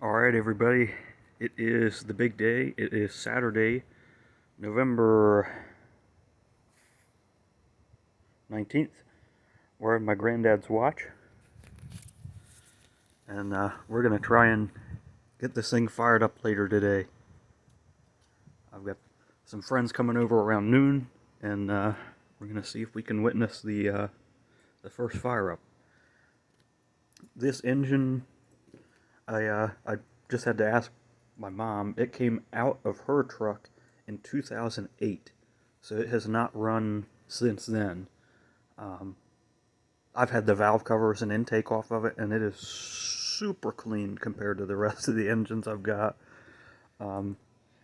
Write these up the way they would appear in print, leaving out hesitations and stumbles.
Alright everybody, it is the big day. It is Saturday, November 19th. We're on my granddad's watch. And we're going to try and get this thing fired up later today. I've got some friends coming over around noon, and we're going to see if we can witness the first fire up. This engine, I just had to ask my mom. It came out of her truck in 2008, so it has not run since then. I've had the valve covers and intake off of it, and it is super clean compared to the rest of the engines I've got. And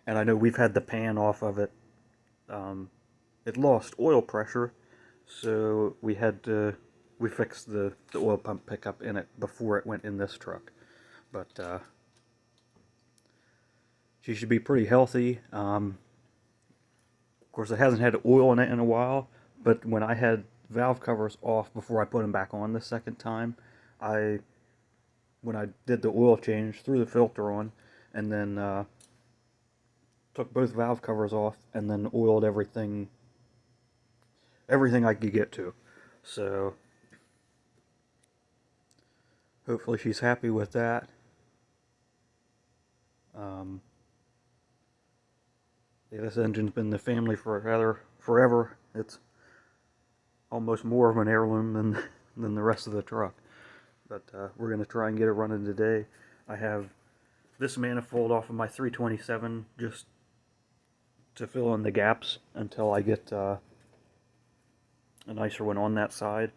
I know we've had the pan off of it. It lost oil pressure, so we fixed the oil pump pickup in it before it went in this truck. But she should be pretty healthy. Of course, it hasn't had oil in it in a while, but when I had valve covers off before I put them back on the second time, when I did the oil change, threw the filter on, and then took both valve covers off, and then oiled everything I could get to. So hopefully she's happy with that. Yeah, this engine's been in the family for forever. It's almost more of an heirloom than the rest of the truck. But we're going to try and get it running today. I have this manifold off of my 327 just to fill in the gaps until I get a nicer one on that side.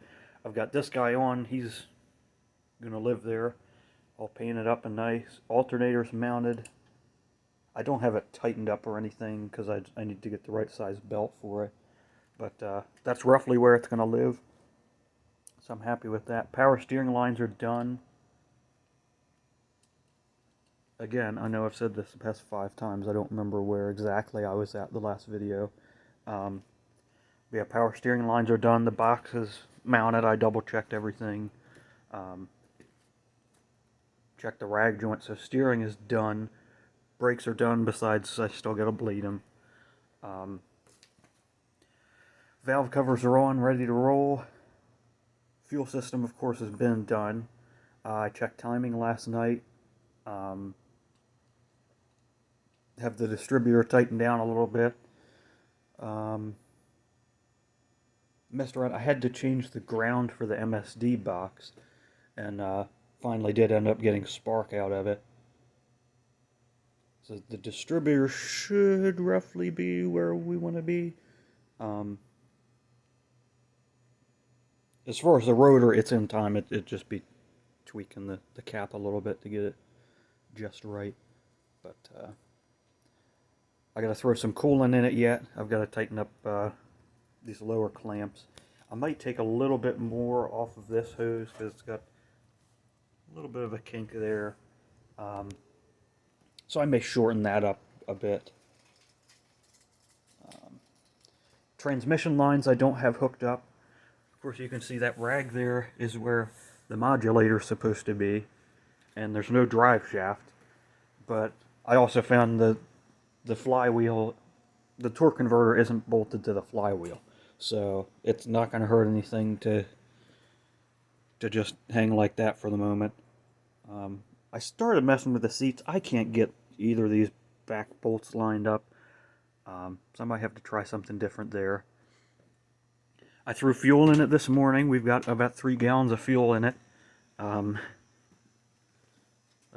I've got this guy on. He's going to live there. I'll paint it up and nice. Alternator's mounted. I don't have it tightened up or anything because I need to get the right size belt for it. But that's roughly where it's going to live. So I'm happy with that. Power steering lines are done. Again, I know I've said this the past 5 times. I don't remember where exactly I was at the last video. Yeah, power steering lines are done. The box is mounted. I double checked everything. Checked the rag joint. So steering is done. Brakes are done, besides I still got to bleed them. Valve covers are on, ready to roll. Fuel system, of course, has been done. I checked timing last night. Have the distributor tightened down a little bit. Messed around. I had to change the ground for the MSD box, and finally did end up getting spark out of it. So the distributor should roughly be where we want to be. As far as the rotor, it's in time. It'd just be tweaking the cap a little bit to get it just right. But I got to throw some coolant in it yet. I've got to tighten up these lower clamps. I might take a little bit more off of this hose because it's got a little bit of a kink there. So I may shorten that up a bit. Transmission lines I don't have hooked up. Of course, you can see that rag there is where the modulator is supposed to be, and there's no drive shaft. But I also found the flywheel, the torque converter isn't bolted to the flywheel, so it's not going to hurt anything to just hang like that for the moment. I started messing with the seats. I can't get either of these back bolts lined up, so I might have to try something different there. I threw fuel in it this morning. We've got about 3 gallons of fuel in it.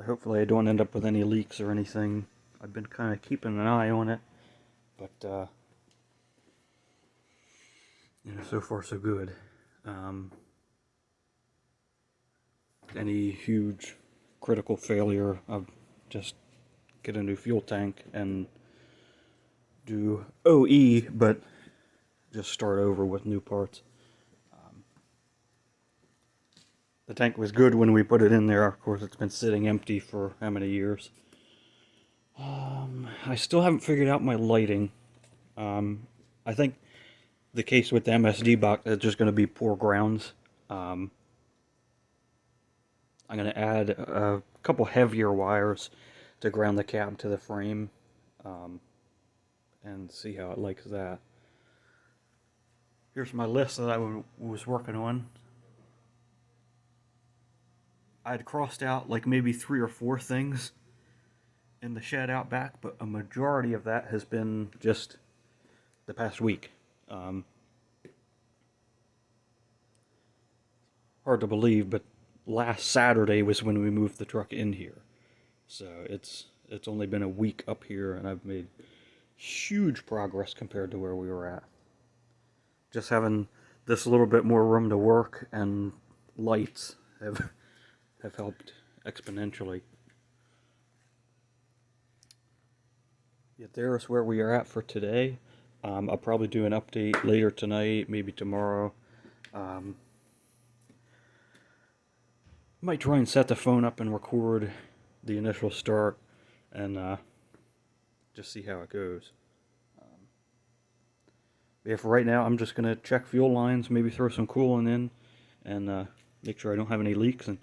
Hopefully I don't end up with any leaks or anything. I've been kind of keeping an eye on it, but so far so good. Any huge critical failure, I'll just get a new fuel tank and do OE, but just start over with new parts. The tank was good when we put it in there. Of course, it's been sitting empty for how many years? I still haven't figured out my lighting. I think the case with the MSD box is just going to be poor grounds. I'm going to add a couple heavier wires to ground the cab to the frame, and see how it likes that. Here's my list that I was working on. I'd crossed out like maybe 3 or 4 things in the shed out back, but a majority of that has been just the past week. Hard to believe, but last Saturday was when we moved the truck in here. So it's only been a week up here, and I've made huge progress compared to where we were at. Just having this little bit more room to work and lights have helped exponentially. Yet there's where we are at for today. I'll probably do an update later tonight, maybe tomorrow. Might try and set the phone up and record the initial start and just see how it goes. Yeah, for right now, I'm just going to check fuel lines, maybe throw some coolant in, and make sure I don't have any leaks, and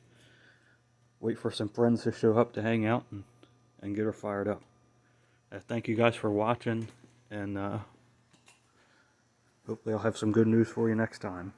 wait for some friends to show up to hang out and get her fired up. Thank you guys for watching, and hopefully I'll have some good news for you next time.